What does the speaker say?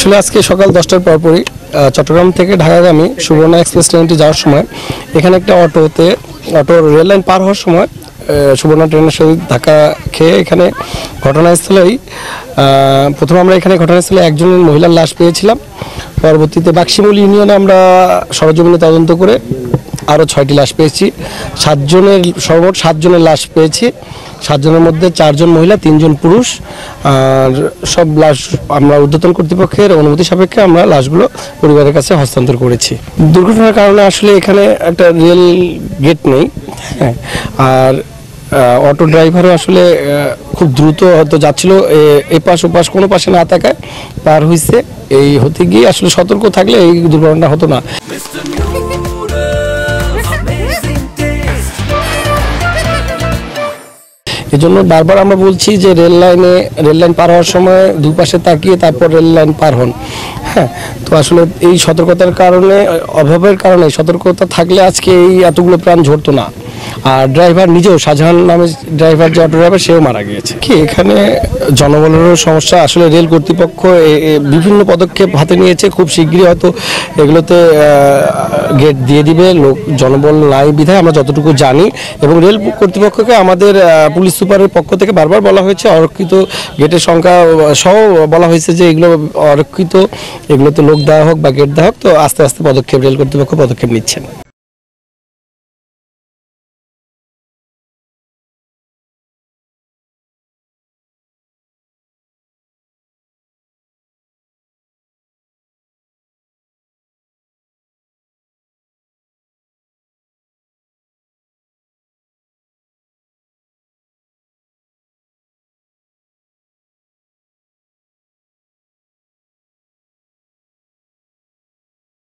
আসলে আজকে সকাল 10টার পরপরই চট্টগ্রাম থেকে ঢাকাগামী সুবর্ণা এক্সপ্রেস ট্রেনটি যাওয়ার সময় এখানে একটা অটো রেল লাইন পার হওয়ার সময় সুবর্ণা ট্রেনের সাথে ধাক্কা খেয়ে এখানে ঘটনাস্থলেই প্রথমে আমরা এখানে ঘটনাস্থলে একজন মহিলার লাশ পেয়েছিলাম। পরবর্তীতে বাক্সিমূল ইউনিয়নে আমরা সরজমিনে তদন্ত করে আরও 6টি লাশ পেয়েছি। সর্বমোট 7 জনের লাশ পেয়েছি। 7 জনের মধ্যে 4 জন মহিলা, 3 জন পুরুষ। আর সব লাশ আমরা ঊর্ধ্বতন কর্তৃপক্ষের অনুমতি সাপেক্ষে আমরা লাশগুলো পরিবারের কাছে হস্তান্তর করেছি। দুর্ঘটনার কারণে আসলে এখানে একটা রেল গেট নেই, হ্যাঁ, আর অটো ড্রাইভারও আসলে খুব দ্রুত হয়তো যাচ্ছিল, এপাশ ওপাশ কোনো পাশে না থাকায় পার হয়েছে। এই হতে গিয়ে আসলে সতর্ক থাকলে এই দুর্ঘটনা হতো না। এজন্য বারবার আমরা বলছি যে রেল লাইন পার হওয়ার সময় দুই পাশে তাকিয়ে তারপর রেল লাইন পার হন। হ্যাঁ, তো আসলে এই সতর্কতার কারণে, অভাবের কারণে সতর্কতা থাকলে আজকে এই এতগুলো প্রাণ ঝরতো না। আর ড্রাইভার নিজেও, শাহজাহান নামে ড্রাইভার, যে অটো ড্রাইভার, সেও মারা গিয়েছে। কি এখানে জনবলেরও সমস্যা। আসলে রেল কর্তৃপক্ষ বিভিন্ন পদক্ষেপ হাতে নিয়েছে, খুব শীঘ্রই হয়তো এগুলোতে গেট দিয়ে দিবে। জনবল নাই বিধায় আমরা যতটুকু জানি, এবং রেল কর্তৃপক্ষকে আমাদের পুলিশ সুপারের পক্ষ থেকে বারবার বলা হয়েছে অরক্ষিত গেটের সংখ্যা সহ বলা হয়েছে যে এগুলো অরক্ষিত, এগুলোতে লোক দেওয়া হোক বা গেট দেওয়া হোক। তো আস্তে আস্তে রেল কর্তৃপক্ষ পদক্ষেপ নিচ্ছেন।